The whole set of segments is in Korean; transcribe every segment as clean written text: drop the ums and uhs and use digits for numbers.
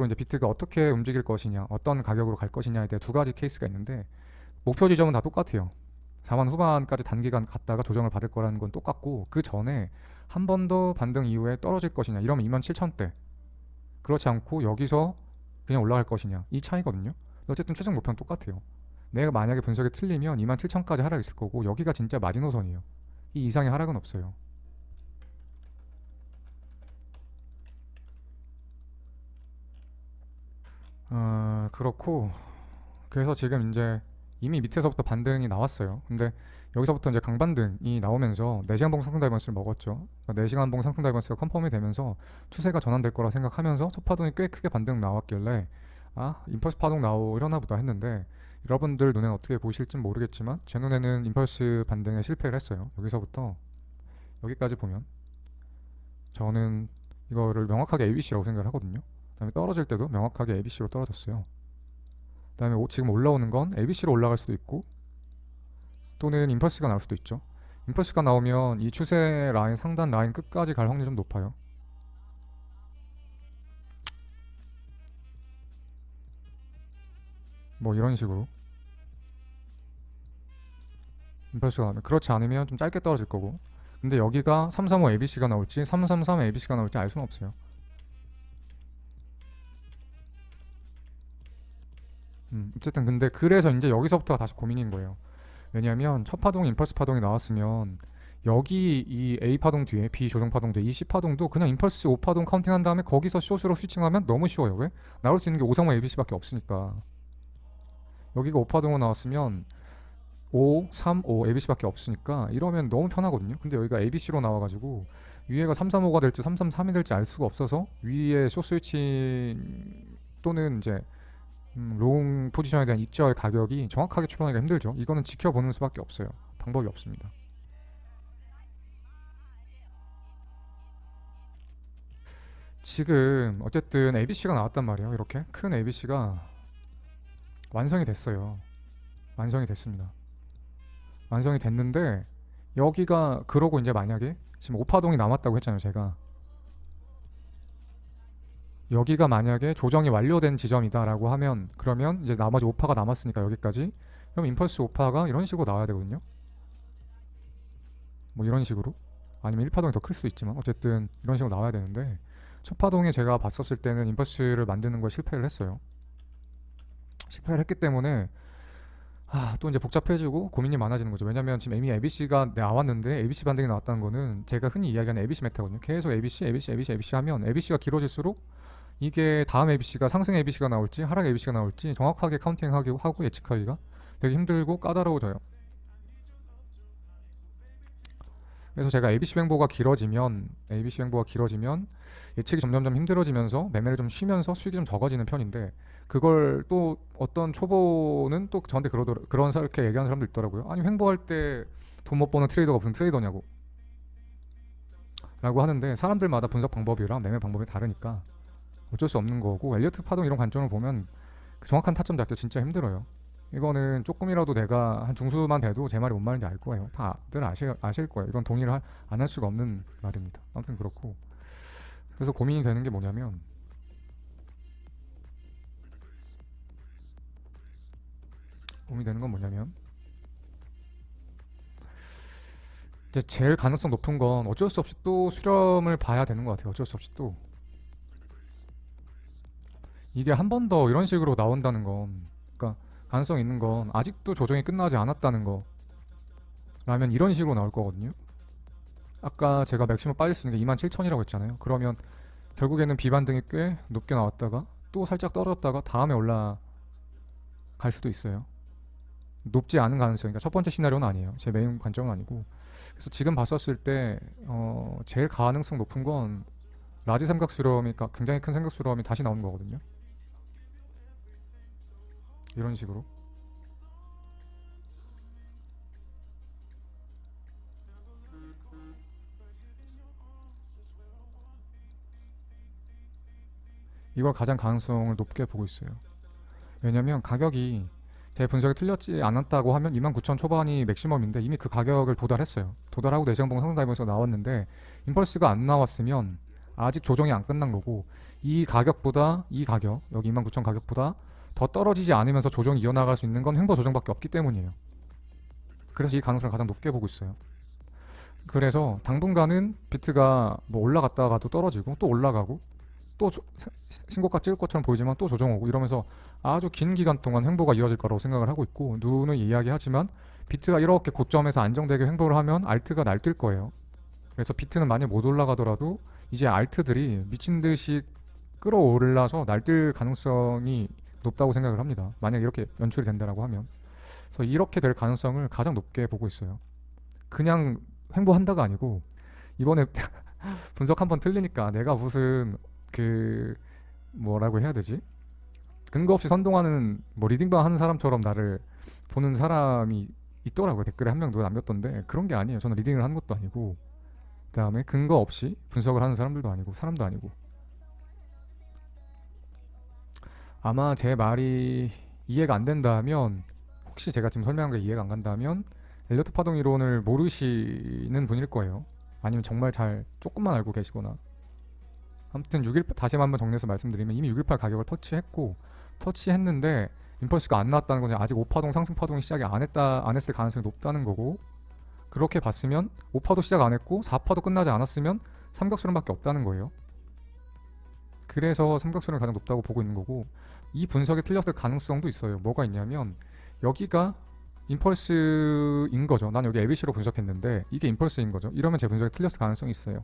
이제 비트가 어떻게 움직일 것이냐, 어떤 가격으로 갈 것이냐에 대해 두 가지 케이스가 있는데 목표 지점은 다 똑같아요. 4만 후반까지 단기간 갔다가 조정을 받을 거라는 건 똑같고, 그 전에 한 번 더 반등 이후에 떨어질 것이냐, 이러면 27,000대, 그렇지 않고 여기서 그냥 올라갈 것이냐, 이 차이거든요. 어쨌든 최종 목표는 똑같아요. 내가 만약에 분석이 틀리면 27,000까지 하락 있을 거고, 여기가 진짜 마지노선이에요. 이 이상의 하락은 없어요. 그렇고, 그래서 지금 이제 이미 밑에서부터 반등이 나왔어요. 근데 여기서부터 이제 강반등이 나오면서 4시간 봉 상승 다이버스를 먹었죠. 4시간 봉 상승 다이버스가 컨펌이 되면서 추세가 전환될 거라 생각하면서 첫 파동이 꽤 크게 반등 나왔길래 임펄스 파동 나오려나 보다 했는데, 여러분들 눈에는 어떻게 보실진 모르겠지만 제 눈에는 임펄스 반등에 실패를 했어요. 여기서부터 여기까지 보면 저는 이거를 명확하게 ABC라고 생각을 하거든요. 그다음에 떨어질 때도 명확하게 ABC로 떨어졌어요. 그다음에 지금 올라오는 건 ABC로 올라갈 수도 있고, 또는 임펄스가 나올 수도 있죠. 임펄스가 나오면 이 추세 라인, 상단 라인 끝까지 갈 확률이 좀 높아요. 뭐 이런 식으로 임펄스가 나오면, 그렇지 않으면 좀 짧게 떨어질 거고. 근데 여기가 335 ABC가 나올지 333 ABC가 나올지 알 수는 없어요. 어쨌든 근데 그래서 이제 여기서부터가 다시 고민인 거예요. 왜냐하면 첫 파동이 임펄스 파동이 나왔으면 여기 이 A 파동 뒤에 B 조정 파동 뒤에 이 C 파동도 그냥 임펄스 5파동 카운팅한 다음에 거기서 숏으로 스위칭하면 너무 쉬워요. 왜? 나올 수 있는 게 535 ABC밖에 없으니까. 여기가 5파동으로 나왔으면 5, 3, 5 ABC밖에 없으니까 이러면 너무 편하거든요. 근데 여기가 ABC로 나와가지고 위에가 335가 될지 333이 될지 알 수가 없어서 위에 숏 스위칭 또는 이제 롱 포지션에 대한 입절 가격이 정확하게 추론하기가 힘들죠. 이거는 지켜보는 수밖에 없어요. 방법이 없습니다. 지금 어쨌든 ABC가 나왔단 말이에요. 이렇게 큰 ABC가 완성이 됐어요. 완성이 됐습니다. 완성이 됐는데 여기가, 그러고 이제 만약에 지금 5파동이 남았다고 했잖아요, 제가. 여기가 만약에 조정이 완료된 지점이다라고 하면, 그러면 이제 나머지 5파가 남았으니까 여기까지, 그럼 임펄스 5파가 이런 식으로 나와야 되거든요. 뭐 이런 식으로, 아니면 1파동이 더 클 수도 있지만 어쨌든 이런 식으로 나와야 되는데, 첫 파동에 제가 봤었을 때는 임펄스를 만드는 걸 실패를 했어요. 실패를 했기 때문에 또 이제 복잡해지고 고민이 많아지는 거죠. 왜냐면 지금 이미 ABC가 나왔는데, ABC 반등이 나왔다는 거는 제가 흔히 이야기하는 ABC 메타거든요. 계속 ABC, ABC, ABC, ABC 하면 ABC가 길어질수록 이게 다음 ABC가 상승 ABC가 나올지 하락 ABC가 나올지 정확하게 카운팅하고 예측하기가 되게 힘들고 까다로워져요. 그래서 제가 ABC 횡보가 길어지면 예측이 점점점 힘들어지면서 매매를 좀 쉬면서 수익이 좀 적어지는 편인데, 그걸 또 어떤 초보는 또 저한테 그렇게 얘기하는 사람도 있더라고요. 아니, 횡보할 때 돈 못 버는 트레이더가 무슨 트레이더냐고 라고 하는데, 사람들마다 분석 방법이랑 매매 방법이 다르니까 어쩔 수 없는 거고, 엘리어트 파동 이런 관점을 보면 그 정확한 타점 잡기 진짜 힘들어요. 이거는 조금이라도 내가 한 중수만 돼도 제 말이 뭔 말인지 알 거예요. 다들 아실 거예요. 이건 동의를 안 할 수가 없는 말입니다. 아무튼 그렇고, 그래서 고민이 되는 게 뭐냐면, 이제 제일 가능성 높은 건 어쩔 수 없이 또 수렴을 봐야 되는 것 같아요. 어쩔 수 없이 또 이게 한 번 더 이런 식으로 나온다는 건, 그러니까 가능성 있는 건 아직도 조정이 끝나지 않았다는 거라면 이런 식으로 나올 거거든요. 아까 제가 맥시멈 빠질 수 있는 게 27,000이라고 했잖아요. 그러면 결국에는 비반등이 꽤 높게 나왔다가 또 살짝 떨어졌다가 다음에 올라갈 수도 있어요. 높지 않은 가능성, 그러니까 첫 번째 시나리오는 아니에요. 제 메인 관점은 아니고. 그래서 지금 봤었을 때 제일 가능성 높은 건 라지 삼각 수렴이, 그러니까 굉장히 큰 삼각 수렴이 다시 나오는 거거든요. 이런 식으로. 이걸 가장 가능성을 높게 보고 있어요. 왜냐면 가격이, 제 분석이 틀렸지 않았다고 하면 29,000 초반이 맥시멈인데 이미 그 가격을 도달했어요. 도달하고 내시경봉 상승 다이버에서 나왔는데, 임펄스가 안 나왔으면 아직 조정이 안 끝난 거고, 이 가격보다 이 가격 여기 29,000 가격보다 더 떨어지지 않으면서 조정이 이어나갈 수 있는 건 횡보 조정밖에 없기 때문이에요. 그래서 이 가능성을 가장 높게 보고 있어요. 그래서 당분간은 비트가 뭐 올라갔다가도 떨어지고 또 올라가고 또 신고가 찍을 것처럼 보이지만 또 조정 오고 이러면서 아주 긴 기간 동안 횡보가 이어질 거라고 생각을 하고 있고, 누누이 이야기하지만 비트가 이렇게 고점에서 안정되게 횡보를 하면 알트가 날뛸 거예요. 그래서 비트는 만약 못 올라가더라도 이제 알트들이 미친 듯이 끌어올라서 날뛸 가능성이 높다고 생각을 합니다. 만약 이렇게 연출이 된다라고 하면. 그래서 이렇게 될 가능성을 가장 높게 보고 있어요. 그냥 횡보한다가 아니고 이번에 분석 한번 틀리니까 내가 무슨 그 뭐라고 해야 되지? 근거 없이 선동하는 뭐 리딩방 하는 사람처럼 나를 보는 사람이 있더라고요. 댓글에 한 명 누가 남겼던데 그런 게 아니에요. 저는 리딩을 하는 것도 아니고 그 다음에 근거 없이 분석을 하는 사람들도 아니고 사람도 아니고. 아마 제 말이 이해가 안 된다면, 혹시 제가 지금 설명한 게 이해가 안 간다면 엘리어트 파동 이론을 모르시는 분일 거예요. 아니면 정말 잘 조금만 알고 계시거나. 아무튼 618 다시 한번 정리해서 말씀드리면 이미 618 가격을 터치했는데 임펄스가 안 나왔다는 건 아직 5파동 상승 파동이 시작이 안 했을 가능성이 높다는 거고, 그렇게 봤으면 5파도 시작 안 했고 4파도 끝나지 않았으면 삼각수렴밖에 없다는 거예요. 그래서 삼각수렴이 가장 높다고 보고 있는 거고, 이 분석이 틀렸을 가능성도 있어요. 뭐가 있냐면 여기가 임펄스인 거죠. 난 여기 ABC로 분석했는데 이게 임펄스인 거죠. 이러면 제 분석이 틀렸을 가능성이 있어요.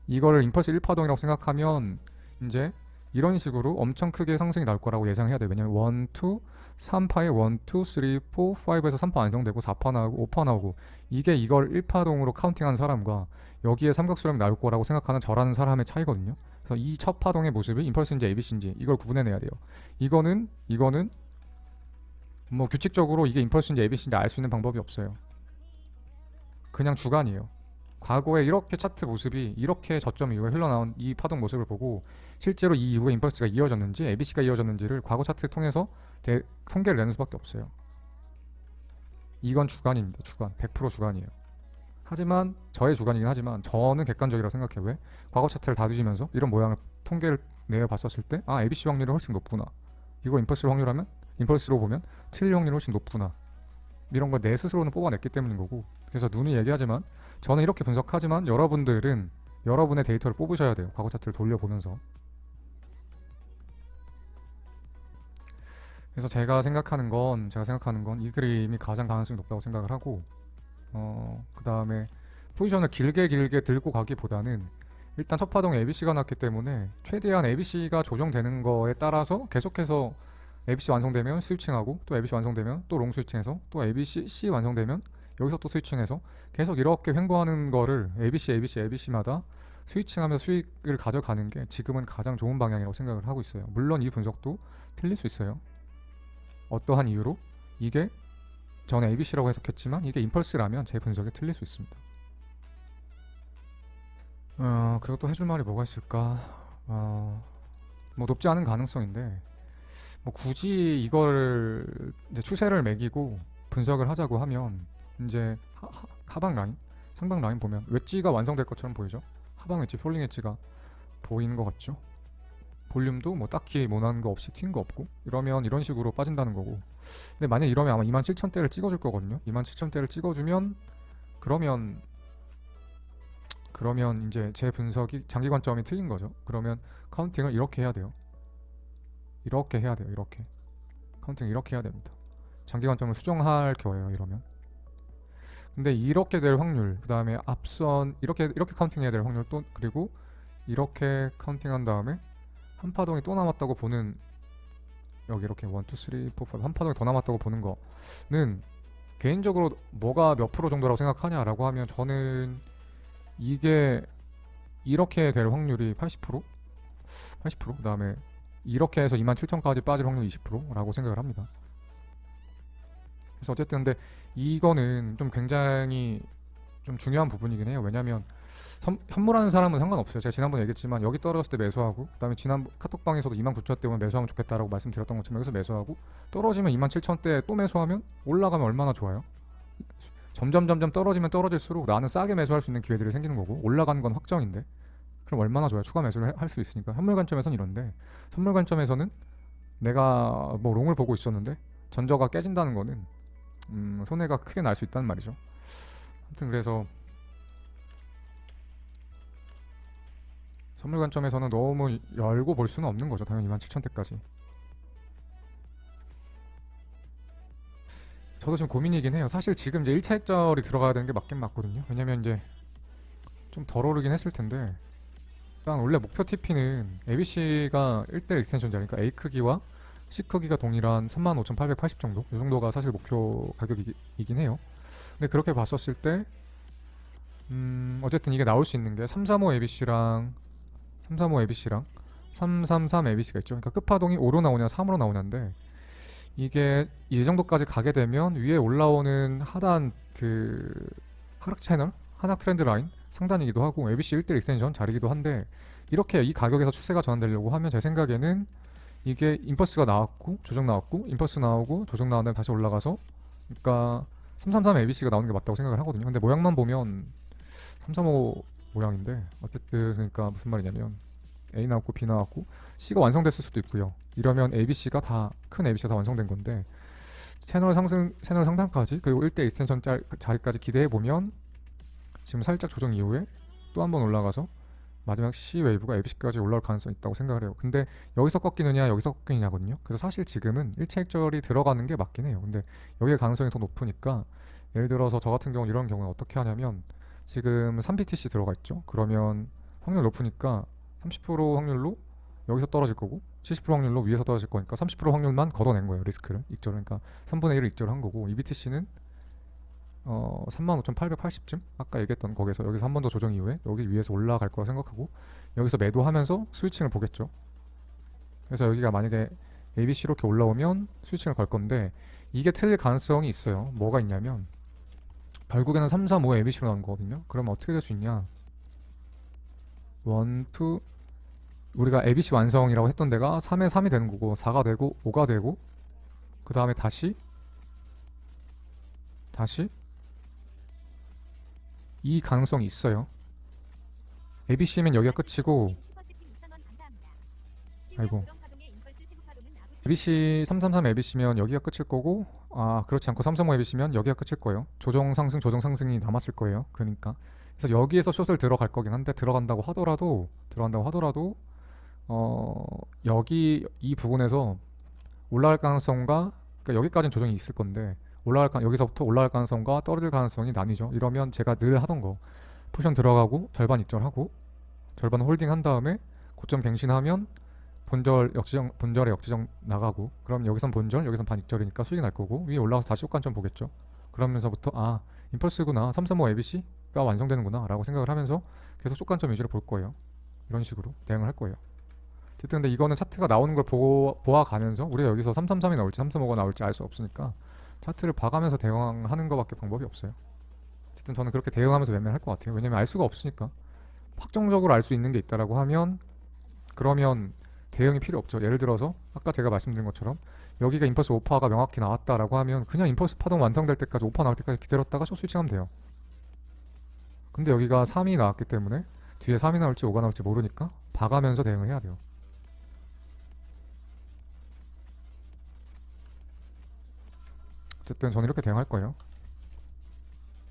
이거를 임펄스 1파동이라고 생각하면 이제 이런 식으로 엄청 크게 상승이 나올 거라고 예상해야 돼요. 왜냐면 1, 2, 3파에 1, 2, 3, 4, 5에서 3파 완성되고 4파 나오고 5파 나오고, 이게 이걸 1파동으로 카운팅한 사람과 여기에 삼각수렴이 나올 거라고 생각하는 저라는 사람의 차이거든요. 그래서 이 첫 파동의 모습이 임펄스인지 ABC인지 이걸 구분해내야 돼요. 이거는 뭐 규칙적으로 이게 임펄스인지 ABC인지 알 수 있는 방법이 없어요. 그냥 주관이에요. 과거에 이렇게 차트 모습이 이렇게 저점 이후에 흘러나온 이 파동 모습을 보고 실제로 이 이후에 임펄스가 이어졌는지 ABC가 이어졌는지를 과거 차트 통해서 통계를 내는 수밖에 없어요. 이건 주관입니다. 주관. 100% 주관이에요. 하지만 저의 주관이긴 하지만 저는 객관적이라고 생각해요. 왜? 과거 차트를 다 뒤지면서 이런 모양을 통계를 내어봤었을 때 ABC 확률이 훨씬 높구나. 이걸 임펄스로 보면 틀릴 확률이 훨씬 높구나. 이런 걸 내 스스로는 뽑아냈기 때문인 거고, 그래서 누누이 얘기하지만 저는 이렇게 분석하지만 여러분들은 여러분의 데이터를 뽑으셔야 돼요. 과거 차트를 돌려보면서. 그래서 제가 생각하는 건 이 그림이 가장 가능성이 높다고 생각을 하고, 그 다음에 포지션을 길게 들고 가기보다는 일단 첫 파동에 ABC가 났기 때문에 최대한 ABC가 조정되는 거에 따라서 계속해서 ABC 완성되면 스위칭하고, 또 ABC 완성되면 또 롱 스위칭해서, 또 ABC, C 완성되면 여기서 또 스위칭해서 계속 이렇게 횡보하는 거를 ABC마다 스위칭하면서 수익을 가져가는 게 지금은 가장 좋은 방향이라고 생각을 하고 있어요. 물론 이 분석도 틀릴 수 있어요. 어떠한 이유로 이게 저는 ABC라고 해석했지만 이게 임펄스라면 제 분석이 틀릴 수 있습니다. 그리고 또 해줄 말이 뭐가 있을까? 뭐 높지 않은 가능성인데 뭐 굳이 이걸 이제 추세를 매기고 분석을 하자고 하면 이제 하방 라인, 상방 라인 보면 웨지가 완성될 것처럼 보이죠? 하방 웨지, 폴링 웨지가 보이는 것 같죠? 볼륨도 뭐 딱히 모난 거 없이 튄 거 없고, 이러면 이런 식으로 빠진다는 거고. 근데 만약 이러면 아마 27,000대를 찍어줄 거거든요. 27,000대를 찍어주면 그러면 이제 제 분석이 장기 관점이 틀린 거죠. 그러면 카운팅을 이렇게 해야 돼요. 이렇게 카운팅 이렇게 해야 됩니다. 장기 관점을 수정할 거예요. 이러면. 근데 이렇게 될 확률, 그 다음에 앞선 이렇게 카운팅 해야 될 확률, 또 그리고 이렇게 카운팅한 다음에 한 파동이 또 남았다고 보는, 여기 이렇게 1, 2, 3, 4, 5 한 파동이 더 남았다고 보는 거는 개인적으로 뭐가 몇 프로 정도라고 생각하냐라고 하면 저는 이게 이렇게 될 확률이 80%? 그 다음에 이렇게 해서 27,000까지 빠질 확률이 20%라고 생각을 합니다. 그래서 어쨌든 근데 이거는 좀 굉장히 좀 중요한 부분이긴 해요. 왜냐면 현물하는 사람은 상관없어요. 제가 지난번에 얘기했지만 여기 떨어졌을 때 매수하고, 그 다음에 지난 카톡방에서도 29,000대 때문에 매수하면 좋겠다라고 말씀드렸던 것처럼 여기서 매수하고, 떨어지면 27,000대 또 매수하면 올라가면 얼마나 좋아요. 점점 떨어지면 떨어질수록 나는 싸게 매수할 수 있는 기회들이 생기는 거고, 올라가는 건 확정인데 그럼 얼마나 좋아요. 추가 매수를 할 수 있으니까. 현물 관점에서는 이런데 선물 관점에서는 내가 뭐 롱을 보고 있었는데 전저가 깨진다는 거는 손해가 크게 날 수 있다는 말이죠. 아무튼 그래서 선물 관점에서는 너무 열고 볼 수는 없는 거죠. 당연히 27,000대까지. 저도 지금 고민이긴 해요. 사실 지금 이제 1차 액절이 들어가야 되는 게 맞긴 맞거든요. 왜냐면 이제 좀 덜 오르긴 했을 텐데 일단 원래 목표 TP는 ABC가 1대1 익스텐션자니까 A 크기와 C 크기가 동일한 35,880 정도? 이 정도가 사실 목표 가격이긴 해요. 근데 그렇게 봤었을 때 어쨌든 이게 나올 수 있는 게 335 ABC랑 335 ABC랑 333 ABC가 있죠. 그러니까 끝파동이 5로 나오냐 3으로 나오냐인데 이게 이 정도까지 가게 되면 위에 올라오는 하단 그 하락 채널, 하락 트렌드 라인 상단이기도 하고 ABC 1대1 익스텐션 자리기도 한데 이렇게 이 가격에서 추세가 전환되려고 하면 제 생각에는 이게 임펄스가 나왔고 조정 나왔고 임펄스 나오고 조정 나온 다음에 다시 올라가서 그러니까 333 ABC가 나오는 게 맞다고 생각을 하거든요. 근데 모양만 보면 335 모양인데 어쨌든 그러니까 무슨 말이냐면 A 나왔고 B 나왔고 C가 완성됐을 수도 있고요. 이러면 ABC가 다 큰 ABC가 다 완성된 건데 채널 상단까지 그리고 1대 익스텐션 자리까지 기대해 보면 지금 살짝 조정 이후에 또 한 번 올라가서 마지막 C 웨이브가 ABC까지 올라올 가능성이 있다고 생각을 해요. 근데 여기서 꺾이느냐 여기서 꺾이느냐거든요. 그래서 사실 지금은 1차 액절이 들어가는 게 맞긴 해요. 근데 여기에 가능성이 더 높으니까 예를 들어서 저 같은 경우 이런 경우는 어떻게 하냐면 지금 3BTC 들어가 있죠. 그러면 확률 높으니까 30% 확률로 여기서 떨어질 거고 70% 확률로 위에서 떨어질 거니까 30% 확률만 걷어낸 거예요. 리스크를 익절을. 그러니까 3분의 1을 익절을 한 거고 EBTC는 35,880쯤 아까 얘기했던 거기서 여기서 한 번 더 조정 이후에 여기 위에서 올라갈 거라 생각하고 여기서 매도하면서 스위칭을 보겠죠. 그래서 여기가 만약에 ABC 이렇게 올라오면 스위칭을 걸 건데 이게 틀릴 가능성이 있어요. 뭐가 있냐면 결국에는 3, 3, 5에 ABC로 나온 거거든요. 그러면 어떻게 될 수 있냐? 1, 2 우리가 ABC 완성이라고 했던 데가 3에 3이 되는 거고 4가 되고 5가 되고 그 다음에 다시 이 가능성이 있어요. ABC면 여기가 끝이고 아이고 ABC 333 ABC면 여기가 끝일 거고 그렇지 않고 335 ABC면 여기가 끝일 거예요. 조정 상승이 남았을 거예요. 그러니까 그래서 여기에서 숏을 들어갈 거긴 한데 들어간다고 하더라도 여기 이 부분에서 올라갈 가능성과 그러니까 여기까지는 조정이 있을 건데 여기서부터 올라갈 가능성과 떨어질 가능성이 나뉘죠. 이러면 제가 늘 하던 거 포션 들어가고 절반 익절하고 절반 홀딩 한 다음에 고점 갱신하면 본절의 역지정 나가고 그럼 여기선 본절 여기선 반 익절이니까 수익이 날 거고 위에 올라가서 다시 호가점 보겠죠. 그러면서부터 임펄스구나 335 ABC가 완성되는구나 라고 생각을 하면서 계속 쪽관점 위주로 볼 거예요. 이런 식으로 대응을 할 거예요. 어쨌든 근데 이거는 차트가 나오는 걸 보아가면서 우리가 여기서 333이 나올지 335가 나올지 알 수 없으니까 차트를 봐가면서 대응하는 것밖에 방법이 없어요. 어쨌든 저는 그렇게 대응하면서 매매를 할 것 같아요. 왜냐면 알 수가 없으니까. 확정적으로 알 수 있는 게 있다라고 하면 그러면 대응이 필요 없죠. 예를 들어서 아까 제가 말씀드린 것처럼 여기가 임펄스 5파가 명확히 나왔다라고 하면 그냥 임펄스 파동 완성될 때까지 5파 나올 때까지 기다렸다가 숏 스위칭하면 돼요. 근데 여기가 3이 나왔기 때문에 뒤에 3이 나올지 5가 나올지 모르니까 봐가면서 대응을 해야 돼요. 어쨌든 저는 이렇게 대응할 거예요.